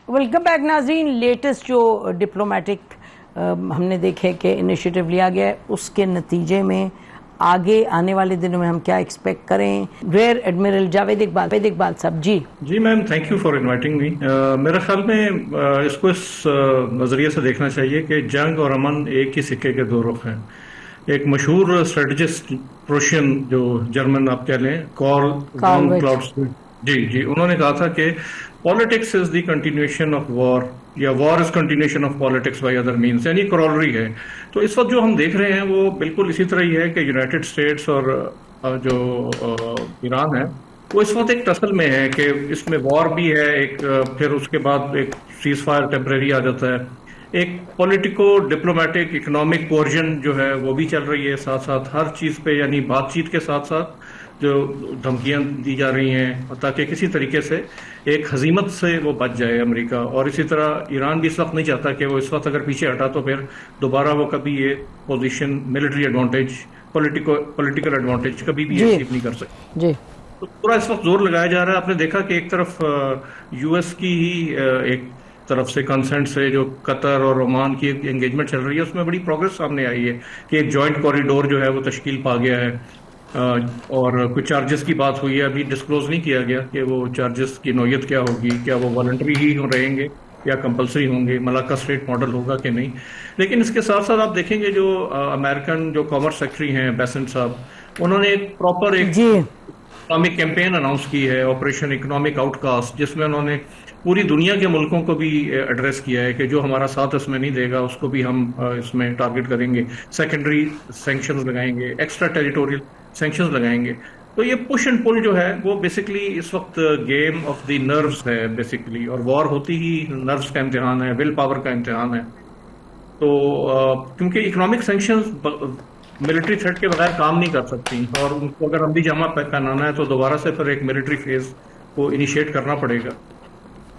Welcome back ناظرین. Latest جو diplomatic ہم نے دیکھے کہ انیشیٹو لیا گیا ہے، اس کے نتیجے میں آگے آنے والے دنوں میں ہم کیا ایکسپیکٹ کریں؟ ریئر ایڈمرل جاوید اقبال صاحب. جی ma'am, thank you for inviting me. میرے خیال میں اس کو اس نظریے سے دیکھنا چاہیے کہ جنگ اور امن ایک ہی سکے کے دو رخ ہیں. ایک مشہور اسٹریٹجسٹ پروشین جو جرمن آپ کہہ لیں، کارل ون کلاؤزویٹز، جی انہوں نے کہا تھا کہ politics is the continuation of war, یا war is continuation of politics by other means, یعنی کرولری ہے. تو اس وقت جو ہم دیکھ رہے ہیں وہ بالکل اسی طرح ہی ہے کہ یونائٹڈ اسٹیٹس اور جو ایران ہے وہ اس وقت ایک ٹسل میں ہے کہ اس میں وار بھی ہے، ایک پھر اس کے بعد ایک سیز فائر ٹیمپریری آ جاتا ہے، ایک پولیٹیکو ڈپلومیٹک اکنامک کورجن جو ہے وہ بھی چل رہی ہے ساتھ ساتھ ہر چیز پہ، یعنی بات چیت کے ساتھ ساتھ جو دھمکیاں دی جا رہی ہیں تاکہ کسی طریقے سے ایک ہزیمت سے وہ بچ جائے امریکہ. اور اسی طرح ایران بھی اس وقت نہیں چاہتا کہ وہ اس وقت اگر پیچھے ہٹا تو پھر دوبارہ وہ کبھی یہ position military advantage, political advantage کبھی بھی اچیو نہیں کر سکتے. تو پورا اس وقت زور لگایا جا رہا ہے. آپ نے دیکھا کہ ایک طرف یو ایس کی ہی ایک طرف سے کنسنٹ سے جو قطر اور عمان کی انگیجمنٹ چل رہی ہے، اس میں بڑی پروگرس سامنے آئی ہے کہ ایک جوائنٹ کوریڈور جو ہے وہ تشکیل پا گیا ہے، اور کچھ چارجز کی بات ہوئی ہے. ابھی ڈسکلوز نہیں کیا گیا کہ وہ چارجز کی نوعیت کیا ہوگی، کیا وہ والنٹری ہی رہیں گے یا کمپلسری ہوں گے، ملاقہ اسٹیٹ ماڈل ہوگا کہ نہیں. لیکن اس کے ساتھ ساتھ آپ دیکھیں گے جو امریکن جو کامرس سیکٹری ہیں بیسنٹ صاحب، انہوں نے ایک پراپر ایک اکنامک کیمپین اناؤنس کی ہے، آپریشن اکنامک آؤٹ کاسٹ، جس میں انہوں نے پوری دنیا کے ملکوں کو بھی ایڈریس کیا ہے کہ جو ہمارا ساتھ اس میں نہیں دے گا اس کو بھی ہم اس میں ٹارگٹ کریں گے، سیکنڈری سینکشنز لگائیں گے، ایکسٹرا ٹیریٹوریل سینکشنز لگائیں گے. تو یہ پش اینڈ پل جو ہے وہ بیسکلی اس وقت گیم آف دی نروز ہے بیسکلی، اور وار ہوتی ہی نروز کا امتحان ہے، ول پاور کا امتحان ہے. تو کیونکہ اکنامک سینکشنز ملٹری تھریٹ کے بغیر کام نہیں کر سکتی، اور ان کو اگر عملی جامہ پہنانا ہے تو دوبارہ سے پھر ایک ملٹری فیز کو انیشیٹ کرنا پڑے گا.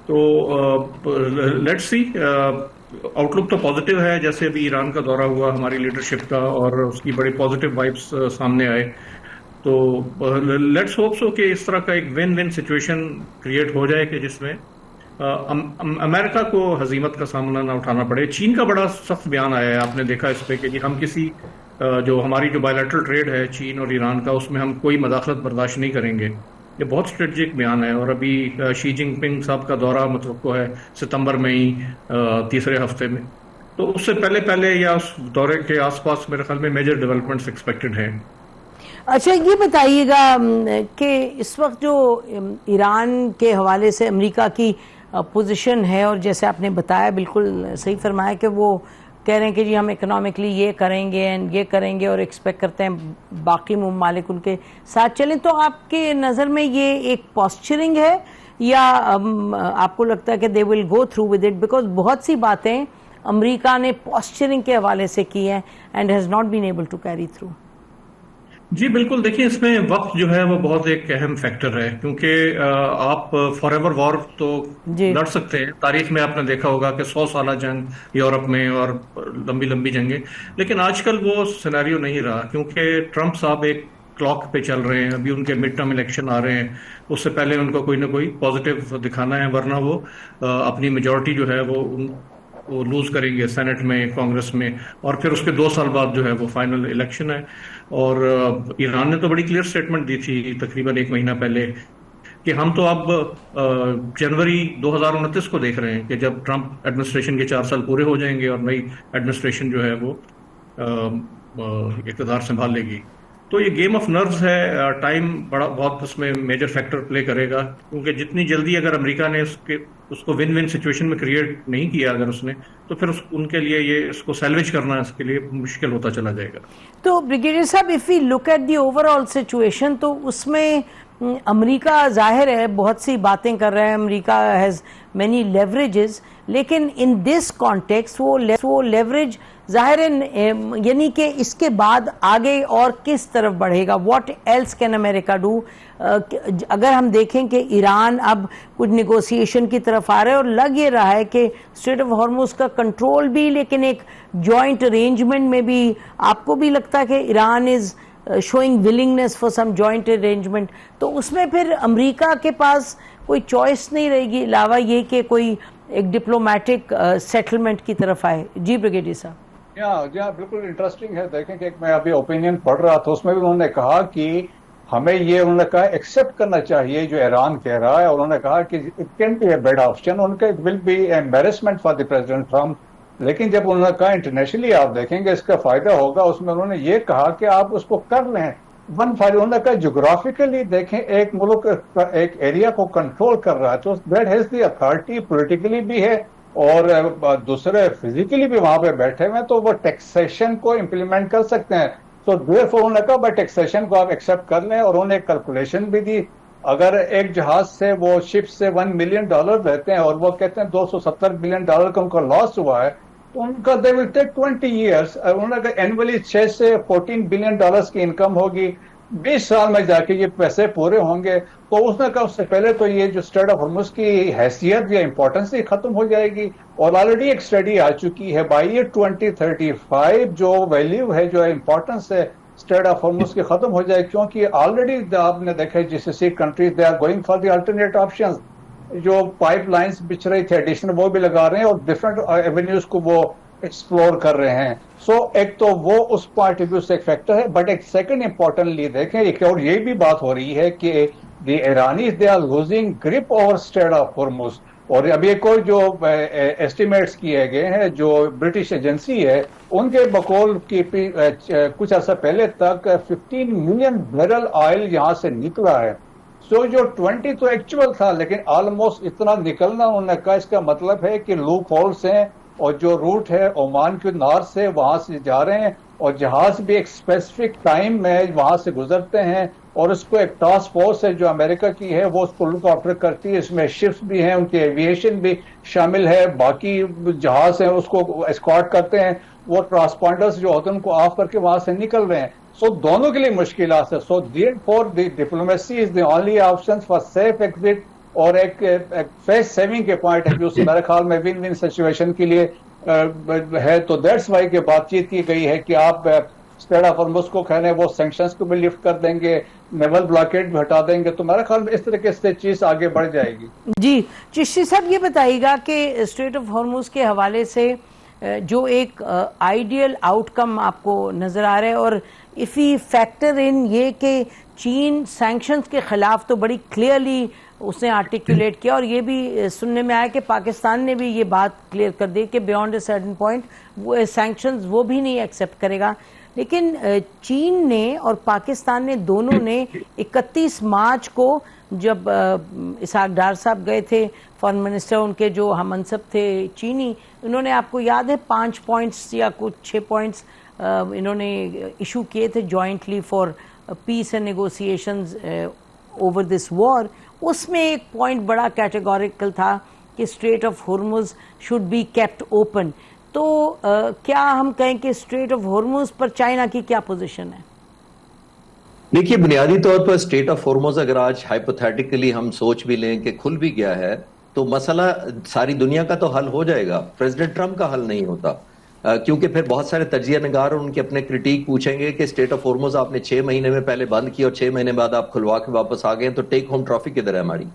تو لیٹس سی، آؤٹ لک تو پازیٹیو ہے، جیسے ابھی ایران کا دورہ ہوا ہماری لیڈرشپ کا اور اس کی بڑی پازیٹیو وائبس سامنے آئے. تو لیٹس ہوپ سو کہ اس طرح کا ایک ون ون سچویشن کریٹ ہو جائے کہ جس میں امریکہ کو ہزیمت کا سامنا نہ اٹھانا پڑے. چین کا بڑا سخت بیان آیا ہے، آپ نے دیکھا اس پہ کہ ہم کسی جو ہماری جو بائیلیٹرل ٹریڈ ہے چین اور ایران کا، اس میں ہم کوئی مداخلت برداشت نہیں کریں گے. یہ بہت اسٹریٹجک بیان ہے. اور ابھی شی جن پنگ صاحب کا دورہ متوقع ہے ستمبر میں ہی، تیسرے ہفتے میں. تو اس سے پہلے یا اس دورے کے آس پاس میرے خیال میں میجر ڈیولپمنٹس ایکسپیکٹڈ ہیں. اچھا، یہ بتائیے گا کہ اس وقت جو ایران کے حوالے سے امریکہ کی پوزیشن ہے، اور جیسے آپ نے بتایا بالکل صحیح فرمایا کہ وہ کہہ رہے ہیں کہ جی ہم اکنامکلی یہ کریں گے اینڈ یہ کریں گے، اور ایکسپیکٹ کرتے ہیں باقی ممالک ان کے ساتھ چلیں. تو آپ کے نظر میں یہ ایک پوسچرنگ ہے یا آپ کو لگتا ہے کہ they will go through with it? Because بہت سی باتیں امریکہ نے پوسچرنگ کے حوالے سے کی ہیں and has not been able to carry through. جی بالکل، دیکھیں اس میں وقت جو ہے وہ بہت ایک اہم فیکٹر ہے، کیونکہ آپ فار ایور وار تو لڑ سکتے ہیں. تاریخ میں آپ نے دیکھا ہوگا کہ 100 سالہ جنگ یورپ میں اور لمبی جنگیں، لیکن آج کل وہ سیناریو نہیں رہا، کیونکہ ٹرمپ صاحب ایک کلاک پہ چل رہے ہیں. ابھی ان کے مڈ ٹرم الیکشن آ رہے ہیں، اس سے پہلے ان کو کوئی نہ کوئی پازیٹیو دکھانا ہے، ورنہ وہ اپنی میجورٹی جو ہے وہ لوز کریں گے سینٹ میں، کانگریس میں، اور پھر اس کے 2 سال بعد جو ہے وہ فائنل الیکشن ہے. اور ایران نے تو بڑی کلیئر سٹیٹمنٹ دی تھی تقریباً 1 مہینہ پہلے کہ ہم تو اب جنوری 2029 کو دیکھ رہے ہیں کہ جب ٹرمپ ایڈمنسٹریشن کے 4 سال پورے ہو جائیں گے اور نئی ایڈمنسٹریشن جو ہے وہ اقتدار سنبھال لے گی. تو یہ گیم آف نروز ہے. ٹائم بہت اس میں میجر فیکٹر پلے کرے گا، کیونکہ جتنی جلدی اگر امریکہ نے اس کو ون ون سچویشن میں کریٹ نہیں کیا اگر اس نے، تو پھر ان کے لیے یہ اس کو سیلویج کرنا اس کے لیے مشکل ہوتا چلا جائے گا. تو بریگیڈیئر صاحب، if we look at the overall situation, تو اس میں امریکہ ظاہر ہے بہت سی باتیں کر رہا ہے، امریکہ ہیز مینی لیوریجز، لیکن ان دس کانٹیکسٹ وہ لیوریج ظاہر ہے یعنی کہ اس کے بعد آگے اور کس طرف بڑھے گا؟ What else can America do? اگر ہم دیکھیں کہ ایران اب کچھ نیگوسیشن کی طرف آ رہا ہے، اور لگ یہ رہا ہے کہ اسٹریٹ آف ہارموز کا کنٹرول بھی، لیکن ایک جوائنٹ ارینجمنٹ میں بھی آپ کو بھی لگتا ہے کہ Iran is showing willingness for some joint arrangement, تو اس میں پھر امریکہ کے پاس کوئی چوائس نہیں رہے گی علاوہ یہ کہ کوئی ایک ڈپلومیٹک سیٹلمنٹ کی طرف آئے. جی بریگیڈیئر صاحب. جہاں بالکل انٹرسٹنگ ہے. دیکھیں کہ میں ابھی اوپینین پڑھ رہا تھا, اس میں بھی انہوں نے کہا کہ ہمیں یہ انہوں نے کہا ایکسپٹ کرنا چاہیے جو ایران کہہ رہا ہے, اور انہوں نے کہا کہ it can be a bad option, ان کا it will be embarrassment for the president Trump. لیکن جب انہوں نے کہا انٹرنیشنلی آپ دیکھیں گے اس کا فائدہ ہوگا, اس میں انہوں نے یہ کہا کہ آپ اس کو کر لیں. ون فائدہ انہوں نے کہا جغرافیکلی دیکھیں ایک ملک ایک ایریا کو کنٹرول کر رہا ہے تو that has the authority, politically بھی ہے اور دوسرے فزیکلی بھی وہاں پہ بیٹھے ہوئے ہیں, تو وہ ٹیکسیشن کو امپلیمنٹ کر سکتے ہیں. تو دیئرفور انہوں نے کہا بائی ٹیکسیشن کو آپ ایکسپٹ کر لیں, اور انہوں نے ایک کیلکولیشن بھی دی. اگر ایک جہاز سے وہ شپ سے $1 ملین دیتے ہیں اور وہ کہتے ہیں $270 بلین کا ان کا لاس ہوا ہے, تو ان کا دے ول ٹیک 20 ایئرس. انہوں نے کہا اینولی 6 سے $14 بلین کی انکم ہوگی, 20 سال میں جا کے یہ پیسے پورے ہوں گے. تو اس نے کہا اس سے پہلے تو یہ جو اسٹریٹ آف ہرمز کی حیثیت یا امپورٹنس ہی ختم ہو جائے گی. اور آلریڈی ایک اسٹڈی آ چکی ہے بائی ایئر 2035 جو ویلیو ہے جو امپورٹنس ہے اسٹریٹ آف ہرمز کی ختم ہو جائے, کیونکہ آلریڈی آپ نے دیکھا GCC countries they are going for the alternate options. جو پائپ لائنز بچ رہی تھی ایڈیشنل وہ بھی لگا رہے ہیں, اور ڈفرنٹ ایونیوز کو وہ ایکسپلور کر رہے ہیں. سو ایک تو وہ اس پوائنٹ آف ویو سے ایک فیکٹر ہے, بٹ ایک سیکنڈ امپورٹنٹلی دیکھیں ایک اور یہ بھی بات ہو رہی ہے کہ the Iranians they are losing grip over strait of Hormuz. اور ابھی ایک اور جو ایسٹیمیٹس کیے گئے ہیں جو برٹش ایجنسی ہے ان کے بقول کی کچھ عرصہ پہلے تک 15 ملین بیرل آئل یہاں سے نکلا ہے. سو جو 20 تو ایکچوئل تھا, لیکن آلموسٹ اتنا نکلنا انہوں نے کہا اس کا مطلب ہے کہ لوپ ہولس ہیں, اور جو روٹ ہے عمان کے نار سے وہاں سے جا رہے ہیں, اور جہاز بھی ایک اسپیسیفک ٹائم میں وہاں سے گزرتے ہیں, اور اس کو ایک ٹاسک فورس ہے جو امریکہ کی ہے وہ اس کو لک آفٹر کرتی ہے. اس میں شپس بھی ہیں, ان کی ایویشن بھی شامل ہے, باقی جہاز ہیں اس کو اسکارٹ کرتے ہیں, وہ ٹرانسپونڈرز جو ہوتے ہیں ان کو آف کر کے وہاں سے نکل رہے ہیں. سو دونوں کے لیے مشکلات ہے. So therefore the diplomacy is the only option for safe exit, اور ایک فیس سیونگ کے پوائنٹ آف ویو سے میرے خیال میں ون ون سچویشن کے لیے ہے. تو دیٹس وائی کہ بات چیت کی گئی ہے کہ آپ اسٹریٹ آف ہرمز کو کہنے وہ سینکشنز کو بھی لفٹ کر دیں گے, نیول بلاکیڈ بھی ہٹا دیں گے, تو میرے خیال میں اس طریقے سے چیز آگے بڑھ جائے گی. جی چشتی صاحب یہ بتائیے گا کہ اسٹریٹ آف ہرمز کے حوالے سے جو ایک آئیڈیل آؤٹ کم آپ کو نظر آ رہا ہے, اور اف وی فیکٹر ان یہ کہ چین سینکشنز کے خلاف تو بڑی کلیئرلی اس نے آرٹیکولیٹ کیا, اور یہ بھی سننے میں آیا کہ پاکستان نے بھی یہ بات کلیئر کر دی کہ بیونڈ اے سرٹن پوائنٹ وہ سینکشنز وہ بھی نہیں ایکسیپٹ کرے گا. لیکن چین نے اور پاکستان نے دونوں نے 31 مارچ کو جب اسحاق ڈار صاحب گئے تھے فارن منسٹر ان کے جو ہم منصب تھے چینی, انہوں نے آپ کو یاد ہے 5 پوائنٹس یا کچھ 6 پوائنٹس انہوں نے ایشو کیے تھے jointly for peace and negotiations over this war. اس میں ایک پوائنٹ بڑا کیٹیگوریکل تھا کہ strait of Hormuz should be kept open. تو کیا ہم کہیں کہ اسٹریٹ آف ہرمز پر چائنا کی کیا پوزیشن ہے؟ دیکھیے بنیادی طور پر اسٹریٹ آف ہرمز اگر آج ہائپوتھیٹیکلی ہم سوچ بھی لیں کہ کھل بھی گیا ہے تو مسئلہ ساری دنیا کا تو حل ہو جائے گا, پریزیڈنٹ ٹرمپ کا حل نہیں ہوتا, کیونکہ پھر بہت سارے تجزیہ نگار ان کے اپنے کرٹیک پوچھیں گے کہ اسٹریٹ آف ہرمز آپ نے 6 مہینے میں پہلے بند کی اور 6 مہینے بعد آپ کھلوا کے واپس آ گئے, تو ٹیک ہوم ٹرافی کدھر ہے ہماری؟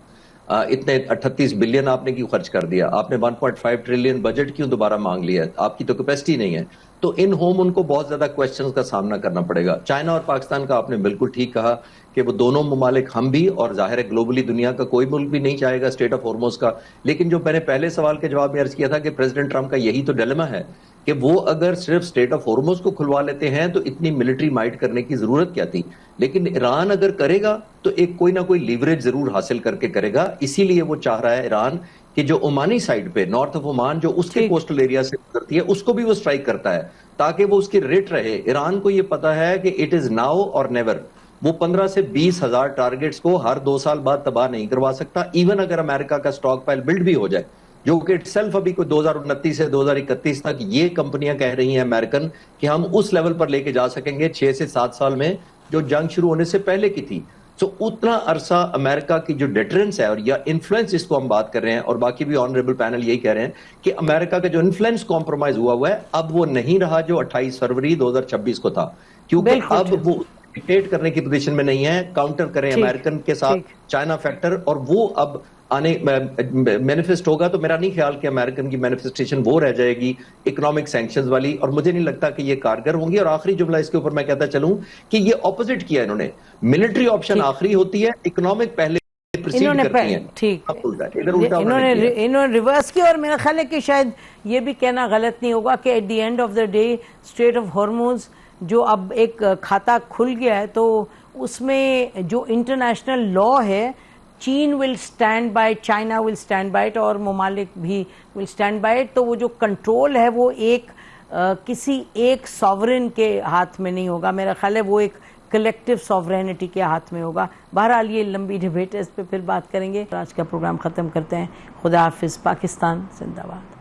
اتنے 38 بلین آپ نے کیوں خرچ کر دیا؟ آپ نے 1.5 ٹریلین بجٹ کیوں دوبارہ مانگ لیا؟ آپ کی تو کیپیسٹی نہیں ہے. تو ان ہوم ان کو بہت زیادہ کویسچنز کا سامنا کرنا پڑے گا. چائنا اور پاکستان کا آپ نے بالکل ٹھیک کہا کہ وہ دونوں ممالک, ہم بھی اور ظاہر ہے گلوبلی دنیا کا کوئی ملک بھی نہیں چاہے گا اسٹریٹ آف ہرمز کا. لیکن جو میں نے پہلے سوال کے جواب میں عرض کیا تھا کہ پریزیڈنٹ ٹرمپ کا یہی تو ڈیلیما ہے کہ وہ اگر صرف اسٹریٹ آف ہرمز کو کھلوا لیتے ہیں تو اتنی ملٹری مائٹ کرنے کی ضرورت کیا تھی. لیکن ایران اگر کرے گا تو ایک کوئی نہ کوئی لیوریج ضرور حاصل کر کے کرے گا. اسی لیے وہ چاہ رہا ہے ایران کہ جو عمانی سائڈ پہ نارتھ آف عمان جو اس کے کوسٹل ایریا سے گزرتی ہے اس کو بھی وہ اسٹرائک کرتا ہے تاکہ وہ اس کی ریٹ رہے. ایران کو یہ پتا ہے کہ اٹ از ناؤ اور نیور. وہ 15 سے 20 ہزار ٹارگیٹس کو ہر 2 سال بعد تباہ نہیں کروا سکتا, ایون اگر امریکہ کا سٹاک پائل بلڈ بھی ہو جائے, جو کہ اٹ سیلف ابھی کوئی 2029 سے 2031 تک یہ کمپنیاں کہہ رہی ہیں امریکن کہ ہم اس لیول پر لے کے جا سکیں گے 6 سے 7 سال میں جو جنگ شروع ہونے سے پہلے کی تھی. سو اتنا عرصہ امریکہ کی جو ڈیٹرنس ہے اور یا انفلوئنس جس کو ہم بات کر رہے ہیں, اور باقی بھی آنریبل پینل یہی کہہ رہے ہیں کہ امریکہ کا جو انفلوئنس کمپرومائز ہوا ہے اب وہ نہیں رہا جو 28 فروری 2026 کو تھا, کیونکہ اب وہ ڈکٹیٹ کرنے کی پوزیشن میں نہیں ہے. کاؤنٹر کریں امریکن کے ساتھ چائنا فیکٹر, اور وہ اب مینیفیسٹ ہوگا تو میرا نہیں خیال کہ امریکن کی مینیفیسٹیشن وہ رہ جائے گی اکنامک سینکشنز والی، اور مجھے نہیں لگتا کہ یہ کارگر ہوں گی. اور آخری جملہ اس کے اوپر میں کہتا چلوں کہ یہ اپوزٹ کیا انہوں نے، ملٹری آپشن آخری ہوتی ہے، اکنامک پہلے ٹھیک انہوں نے ریورس کیا. اور میرا خیال ہے کہ شاید یہ بھی کہنا غلط نہیں ہوگا کہ at the end of the day strait of Hormuz جو اب ایک کھاتا کھل گیا ہے تو اس میں جو انٹرنیشنل لا ہے چین will stand by, China will stand by it, اور ممالک بھی ول اسٹینڈ بائی اٹ. تو وہ جو کنٹرول ہے وہ کسی ایک ساورن کے ہاتھ میں نہیں ہوگا، میرا خیال ہے وہ ایک کلیکٹیو سوورینٹی کے ہاتھ میں ہوگا. بہرحال یہ لمبی ڈیبیٹ ہے، اس پہ پھر بات کریں گے. آج کا پروگرام ختم کرتے ہیں. خدا حافظ. پاکستان زندہ باد.